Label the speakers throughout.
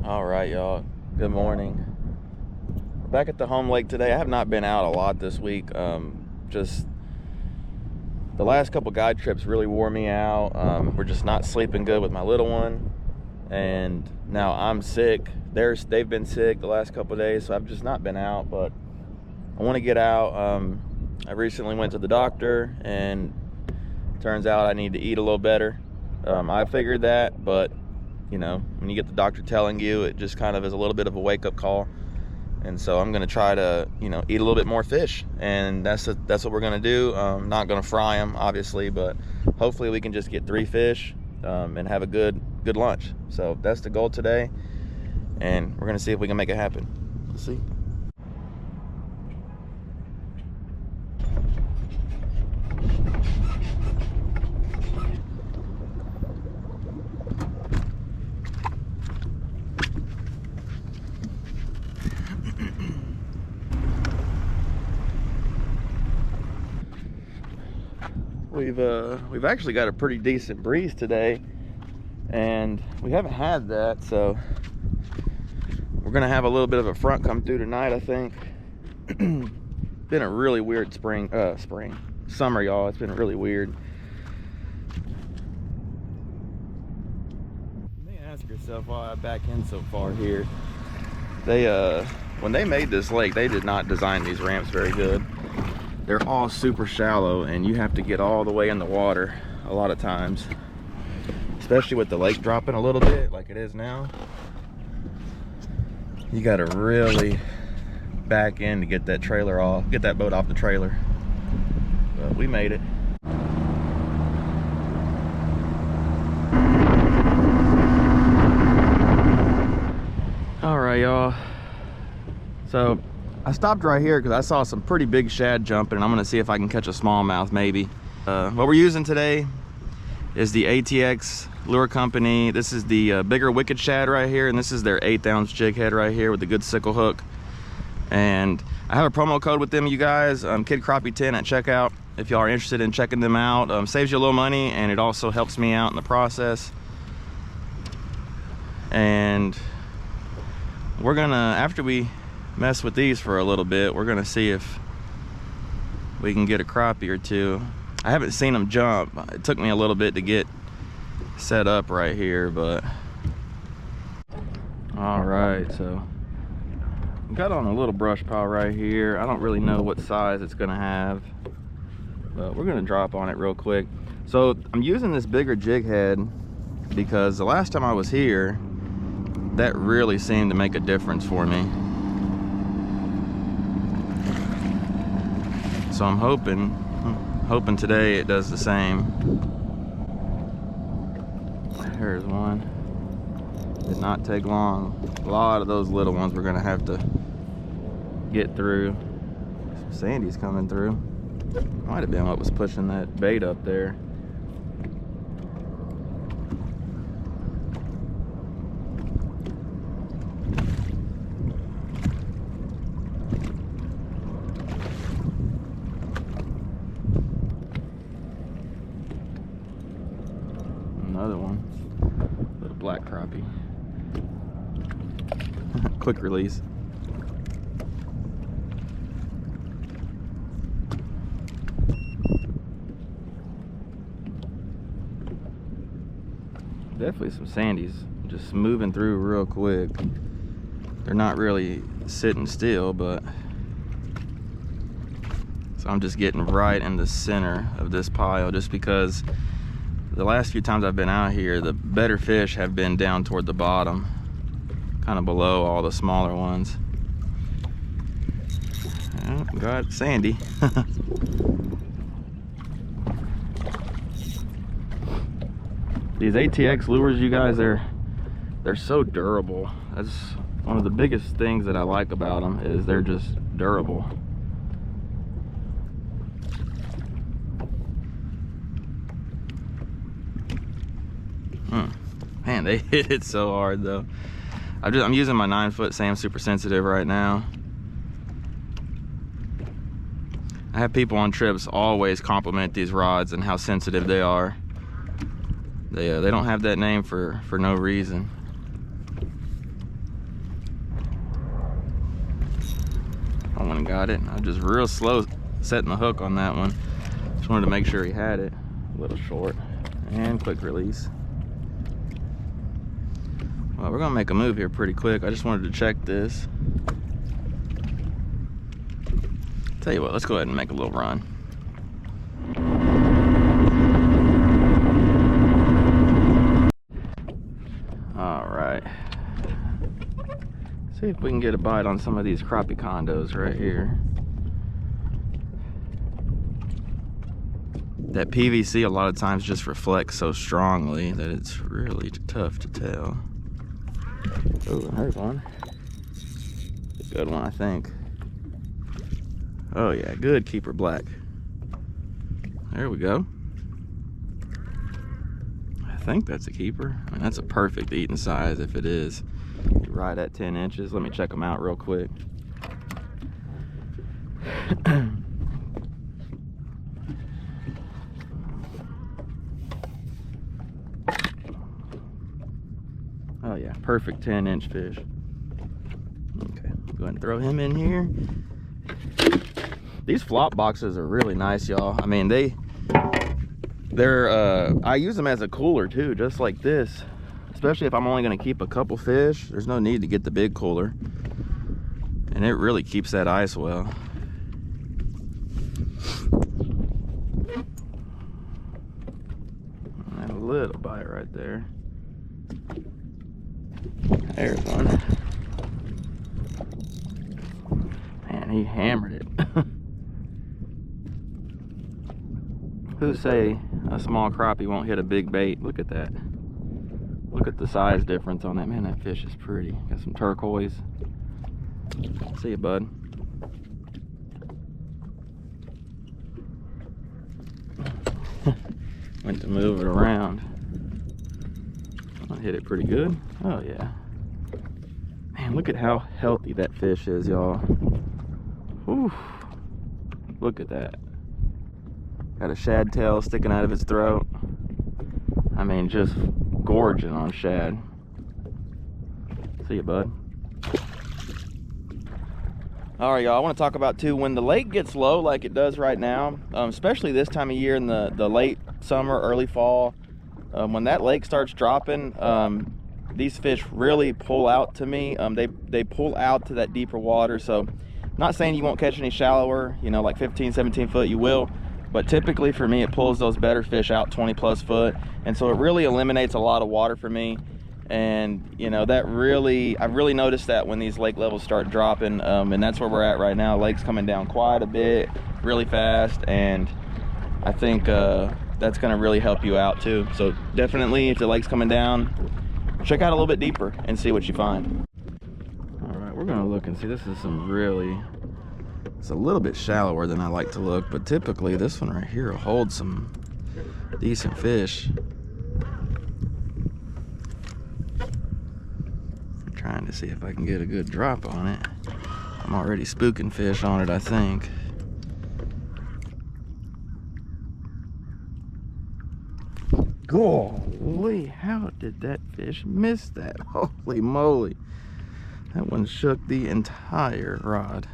Speaker 1: All right, y'all. Good morning. We're back at the home lake today. I have not been out a lot this week. Just the last couple guide trips really wore me out. We're just not sleeping good with my little one, and now I'm sick. They've been sick the last couple days, so I've just not been out. But I want to get out. I recently went to the doctor, and turns out I need to eat a little better. I figured that, but you know, when you get the doctor telling you, it just kind of is a little bit of a wake-up call. And so I'm gonna try to, eat a little bit more fish, and that's what we're gonna do. Not gonna fry them, obviously, but hopefully we can just get 3 fish and have a good lunch. So that's the goal today, and we're gonna see if we can make it happen. Let's see. We've actually got a pretty decent breeze today, and we haven't had that, so we're gonna have a little bit of a front come through tonight, I think. Been a really weird summer, y'all. It's been really weird. You may ask yourself why I back in so far here. When they made this lake, they did not design these ramps very good. They're all super shallow, and you have to get all the way in the water a lot of times, especially with the lake dropping a little bit like it is now. You got to really back in to get that boat off the trailer. But we made it. All right, y'all. So I stopped right here because I saw some pretty big shad jumping, and I'm gonna see if I can catch a smallmouth maybe. What we're using today is the ATX Lure Company. This is the bigger wicked shad right here, and this is their 1/8 ounce jig head right here with the good sickle hook. And I have a promo code with them, you guys, Kid Crappie 10 at checkout. If y'all are interested in checking them out, saves you a little money, and it also helps me out in the process. And we're gonna, after we mess with these for a little bit, we're gonna see if we can get a crappie or two. I haven't seen them jump. It took me a little bit to get set up right here, but all right, so got on a little brush pile right here. I don't really know what size it's gonna have, but we're gonna drop on it real quick. So I'm using this bigger jig head because the last time I was here, that really seemed to make a difference for me. So I'm hoping today it does the same. Here's one. Did not take long. A lot of those little ones we're gonna have to get through. Some Sandy's coming through. Might have been what was pushing that bait up there. Another one, little black crappie. Quick release. Definitely some Sandy's, just moving through real quick. They're not really sitting still, but so I'm just getting right in the center of this pile, just because the last few times I've been out here, the better fish have been down toward the bottom, kind of below all the smaller ones. Oh, got Sandy. These ATX lures, you guys, they're so durable. That's one of the biggest things that I like about them, is they're just durable. Man, they hit it so hard though. I'm using my 9-foot Sam Super Sensitive right now. I have people on trips always compliment these rods and how sensitive they are. They don't have that name for no reason. one got it. I was just real slow setting the hook on that one. Just wanted to make sure he had it. A little short. And quick release. Well, we're gonna make a move here pretty quick. I just wanted to check this. Tell you what, let's go ahead and make a little run. All right. See if we can get a bite on some of these crappie condos right here. That PVC a lot of times just reflects so strongly that it's really tough to tell. Oh, there's one. A good one, I think. Oh yeah, good keeper black. There we go. I think that's a keeper. I mean, that's a perfect eating size if it is. Right at 10 inches. Let me check them out real quick. Oh yeah, perfect 10-inch fish. Okay, go ahead and throw him in here. These flop boxes are really nice, y'all. I mean, they're I use them as a cooler too, just like this. Especially if I'm only gonna keep a couple fish, there's no need to get the big cooler. And it really keeps that ice well. And a little bite right there. There's one. Man, he hammered it. Who say a small crappie won't hit a big bait? Look at that. Look at the size difference on that. Man, that fish is pretty. Got some turquoise. See you, bud. Went to move it around. I hit it pretty good. Oh yeah. Man, look at how healthy that fish is, y'all. Look at that. Got a shad tail sticking out of its throat. I mean, just gorging on shad. See you, bud. All right, y'all, I want to talk about too, when the lake gets low like it does right now, especially this time of year in the late summer, early fall, when that lake starts dropping, these fish really pull out to me. They pull out to that deeper water. So not saying you won't catch any shallower, you know, like 15, 17 foot, you will. But typically for me, it pulls those better fish out 20+ foot. And so it really eliminates a lot of water for me. And you know, I've really noticed that when these lake levels start dropping, and that's where we're at right now. Lake's coming down quite a bit, really fast. And I think that's gonna really help you out too. So definitely, if the lake's coming down, check out a little bit deeper and see what you find. All right, we're gonna look and see. This is some really, it's a little bit shallower than I like to look, but typically this one right here will hold some decent fish. I'm trying to see if I can get a good drop on it. I'm already spooking fish on it, I think. Golly, how did that fish miss that? Holy moly. That one shook the entire rod.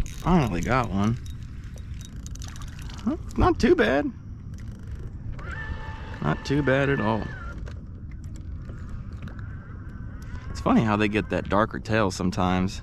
Speaker 1: Finally got one. Well, not too bad. Not too bad at all. It's funny how they get that darker tail sometimes.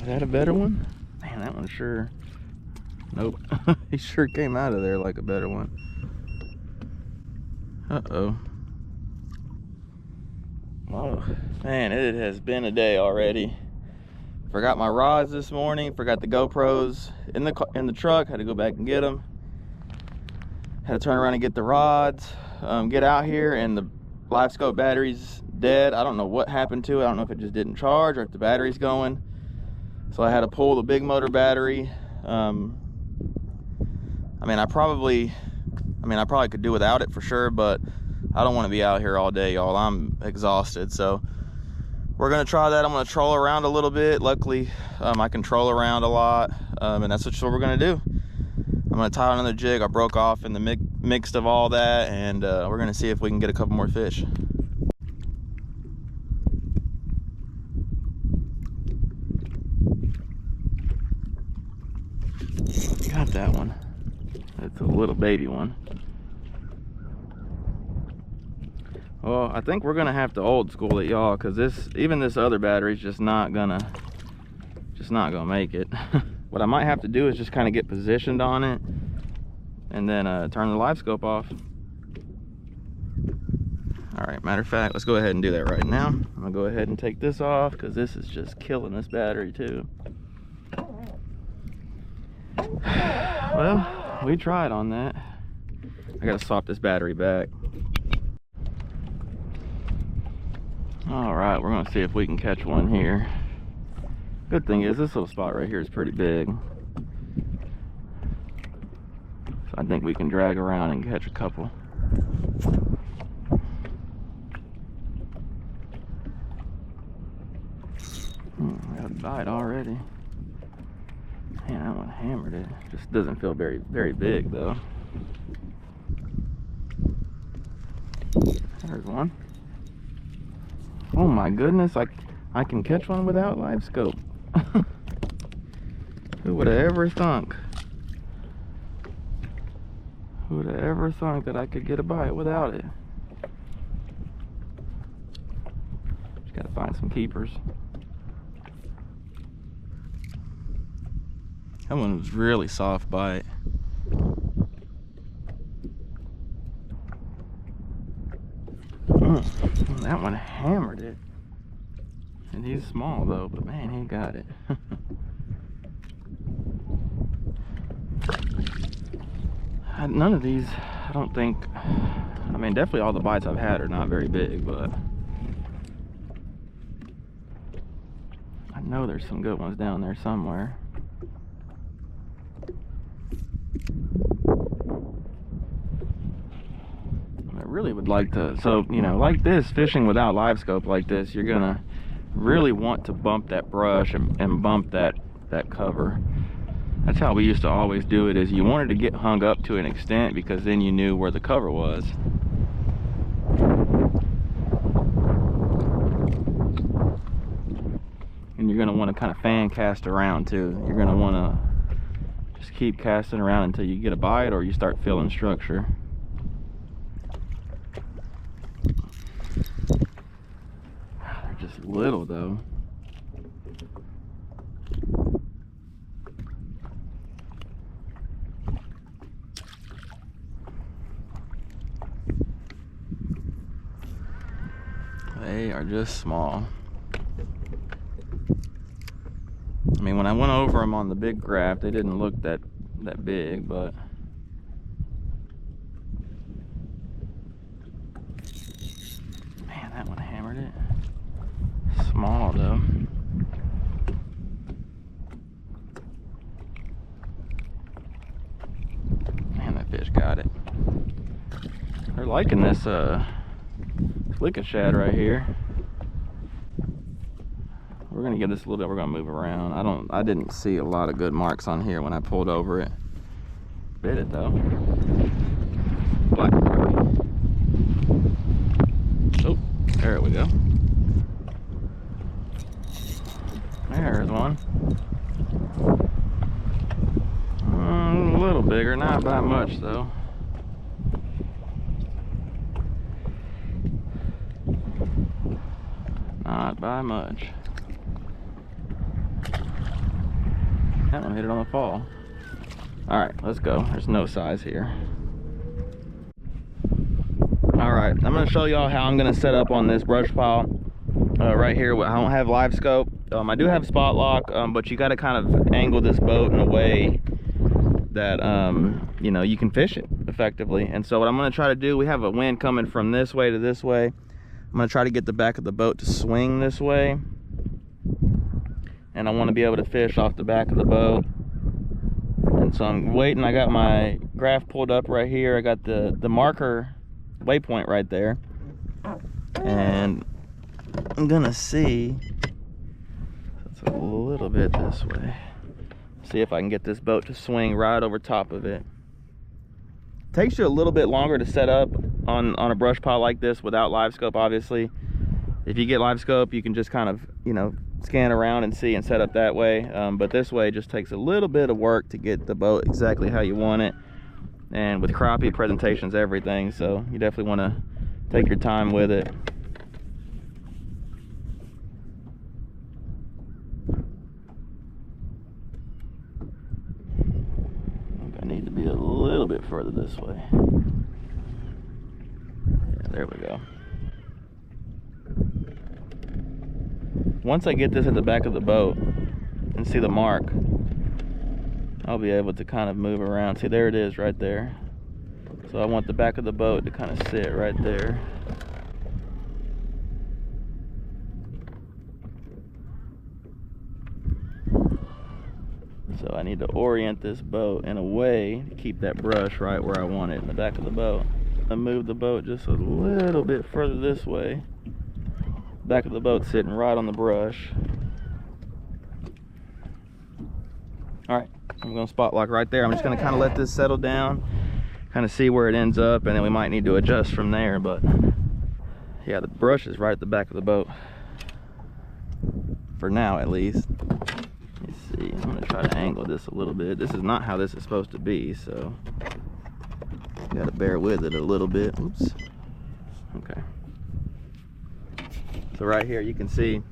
Speaker 1: Is that a better one? Man, that one sure... Nope. He sure came out of there like a better one. Uh-oh. Oh, man, it has been a day already. Forgot my rods this morning. Forgot the GoPros in the truck. Had to go back and get them. Had to turn around and get the rods. Get out here, and the Livescope battery's dead. I don't know what happened to it. I don't know if it just didn't charge or if the battery's going. So I had to pull the big motor battery. I probably could do without it for sure, but I don't want to be out here all day, y'all. I'm exhausted. So we're gonna try that. I'm gonna troll around a little bit. Luckily, I can troll around a lot, and that's what we're gonna do. I'm gonna tie another jig I broke off in the mixed of all that, and we're gonna see if we can get a couple more fish. Got that one. It's a little baby one. Well, I think we're gonna have to old school it, y'all, because even this other battery's just not gonna make it. What I might have to do is just kind of get positioned on it and then turn the Livescope off. All right, matter of fact, let's go ahead and do that right now. I'm gonna go ahead and take this off because this is just killing this battery too. Well, we tried on that. I gotta swap this battery back. All right, we're gonna see if we can catch one here. Good thing is this little spot right here is pretty big. So I think we can drag around and catch a couple. Got a bite already. Man, that one hammered it. Just doesn't feel very, very big though. There's one. Oh my goodness, I can catch one without Livescope. Who would have ever thunk? Who would have ever thunk that I could get a bite without it? Just gotta find some keepers. That one was really soft bite. That one hammered it. And he's small though, but man, he got it. None of these, I don't think, I mean, definitely all the bites I've had are not very big, but I know there's some good ones down there somewhere. I really would like to, so, you know, like this, fishing without Livescope like this, you're gonna really want to bump that brush and bump that cover. That's how we used to always do it, is you wanted to get hung up to an extent because then you knew where the cover was. And you're gonna want to kind of fan cast around too. You're gonna want to just keep casting around until you get a bite or you start feeling structure. They're just little though. They are just small. I mean, when I went over them on the big craft, they didn't look that big, but man, that one hammered it. Small though. Man, that fish got it. They're liking this Flicka shad right here. We're gonna give this a little bit. We're gonna move around. I didn't see a lot of good marks on here when I pulled over it. Bit it though. Black crappie. Oh, there we go. There's one. A little bigger, not by much though. Not by much. That one hit it on the fall. Alright, let's go. There's no size here. Alright, I'm going to show y'all how I'm going to set up on this brush pile. Right here, I don't have Livescope. I do have spot lock, but you got to kind of angle this boat in a way that, you know, you can fish it effectively. And so what I'm going to try to do, we have a wind coming from this way to this way. I'm going to try to get the back of the boat to swing this way. And I want to be able to fish off the back of the boat. And so I'm waiting. I got my graph pulled up right here. I got the marker waypoint right there. And I'm going to see, it's a little bit this way. See if I can get this boat to swing right over top of it. Takes you a little bit longer to set up on a brush pile like this without Livescope, obviously. If you get Livescope, you can just kind of, you know, scan around and see and set up that way. But this way it just takes a little bit of work to get the boat exactly how you want it. And with crappie, presentation's everything, so you definitely want to take your time with it. I need to be a little bit further this way. Yeah, there we go. Once I get this at the back of the boat and see the mark, I'll be able to kind of move around. See, there it is right there. So I want the back of the boat to kind of sit right there. So I need to orient this boat in a way to keep that brush right where I want it in the back of the boat. I move the boat just a little bit further this way. Back of the boat sitting right on the brush. All right, I'm gonna spot lock right there. I'm just gonna kind of let this settle down, kind of see where it ends up, and then we might need to adjust from there. But yeah, the brush is right at the back of the boat for now, at least. Let's see, I'm gonna try to angle this a little bit. This is not how this is supposed to be, so you gotta bear with it a little bit. Oops. Okay. So right here you can see,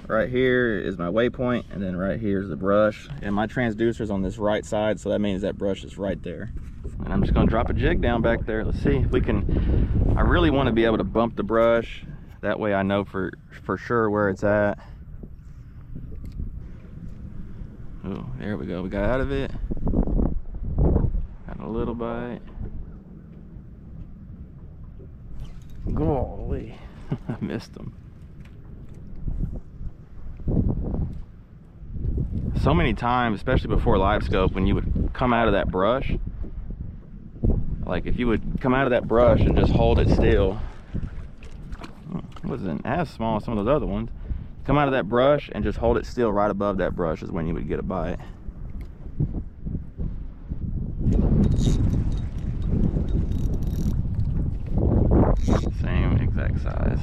Speaker 1: right here is my waypoint, and then right here is the brush, and my transducer's on this right side, so that means that brush is right there. And I'm just gonna drop a jig down back there. Let's see if we can. I really want to be able to bump the brush, that way I know for sure where it's at. Oh, there we go. We got out of it. Got a little bite. Golly, I missed them. So many times, especially before Livescope, when you would come out of that brush, like if you would come out of that brush and just hold it still, it wasn't as small as some of those other ones. Come out of that brush and just hold it still right above that brush is when you would get a bite. Same exact size.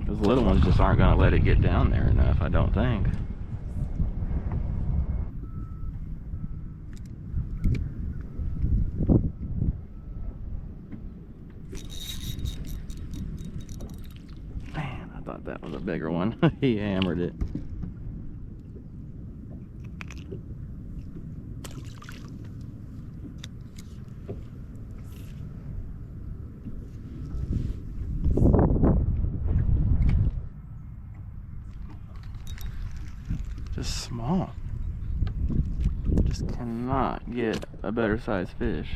Speaker 1: Those little ones just aren't going to let it get down there enough, I don't think. Man, I thought that was a bigger one. He hammered it. Just small. Just cannot get a better sized fish.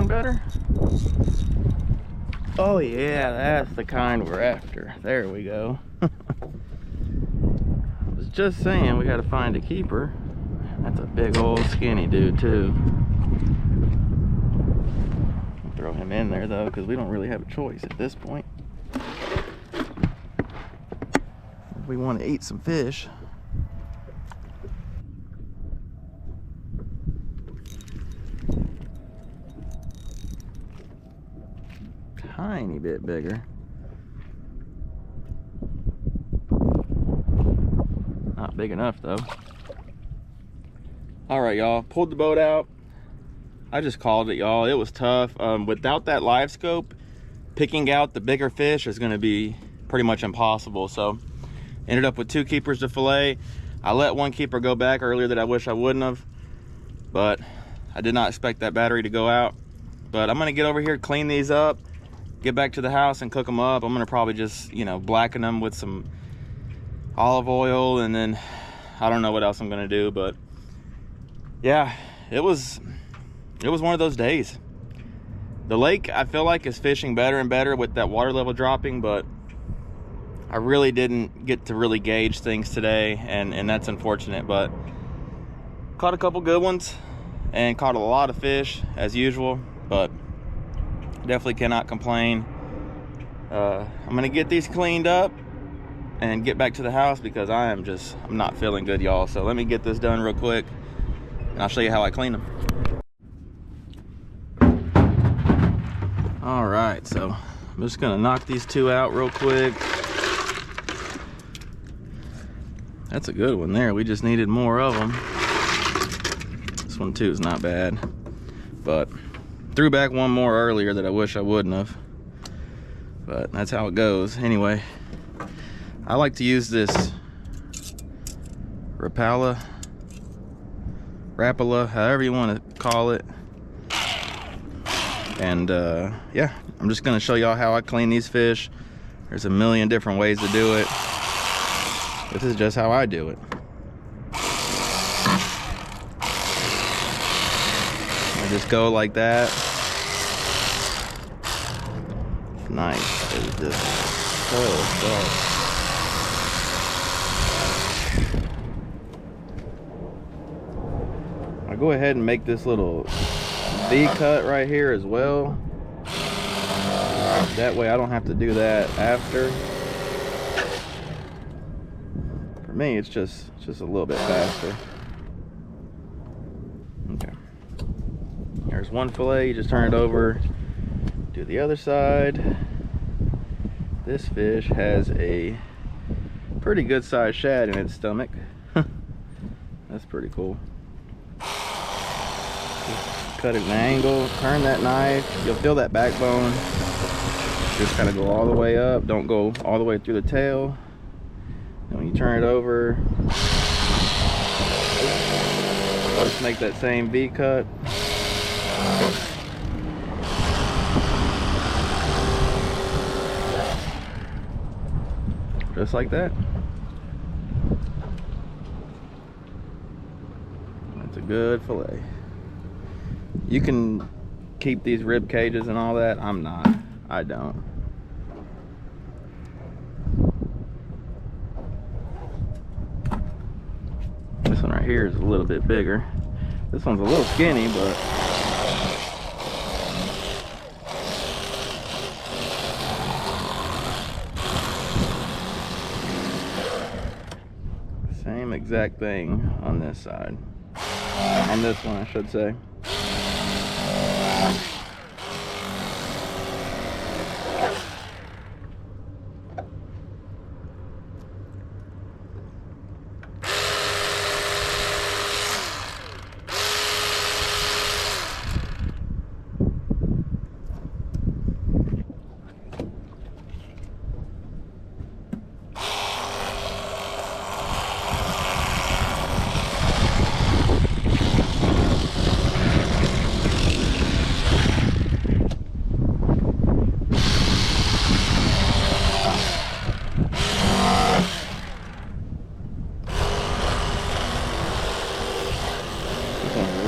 Speaker 1: Better? Oh yeah, that's the kind we're after. There we go. I was just saying we gotta find a keeper. That's a big old skinny dude too. I'll throw him in there though, because we don't really have a choice at this point. If we want to eat some fish. Tiny bit bigger. Not big enough though. All right, y'all, pulled the boat out. I just called it, y'all. It was tough. Without that Livescope, picking out the bigger fish is going to be pretty much impossible. So ended up with 2 keepers to fillet. I let one keeper go back earlier that I wish I wouldn't have, but I did not expect that battery to go out. But I'm going to get over here, clean these up, get back to the house and cook them up. I'm gonna probably just, you know, blacken them with some olive oil, and then I don't know what else I'm gonna do, but yeah, it was one of those days. The lake, I feel like, is fishing better and better with that water level dropping, but I really didn't get to really gauge things today, and that's unfortunate. But caught a couple good ones and caught a lot of fish as usual, but definitely cannot complain. I'm gonna get these cleaned up and get back to the house because I'm not feeling good, y'all. So let me get this done real quick and I'll show you how I clean them. All right, so I'm just gonna knock these two out real quick. That's a good one there. We just needed more of them. This one too is not bad, but threw back one more earlier that I wish I wouldn't have, but that's how it goes. Anyway, I like to use this Rapala, however you want to call it. And yeah, I'm just gonna show y'all how I clean these fish. There's a million different ways to do it. This is just how I do it. I just go like that. Nice. It is just so soft. I go ahead and make this little V cut right here as well. That way I don't have to do that after. For me, it's just a little bit faster. Okay. There's one fillet. You just turn it over. Do the other side. This fish has a pretty good sized shad in its stomach. That's pretty cool. Cut at an angle, turn that knife, you'll feel that backbone. Just kind of go all the way up, don't go all the way through the tail. And when you turn it over, just make that same V cut. Just like that. That's a good fillet. You can keep these rib cages and all that. I'm not. I don't. This one right here is a little bit bigger. This one's a little skinny, but same exact thing on this side. On this one, I should say.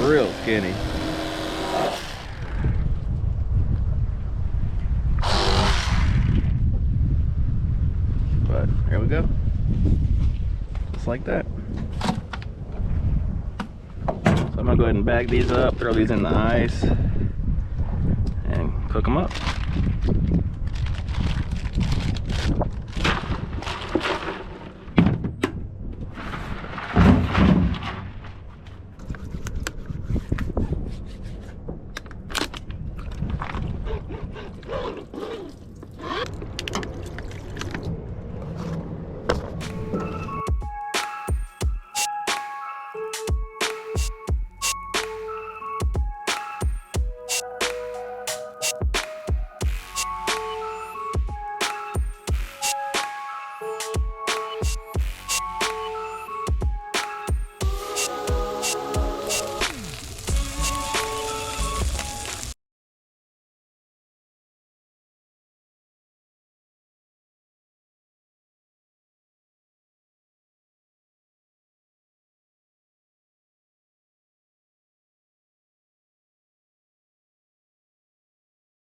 Speaker 1: Real skinny. But here we go. Just like that. So I'm gonna go ahead and bag these up, throw these in the ice, and cook them up.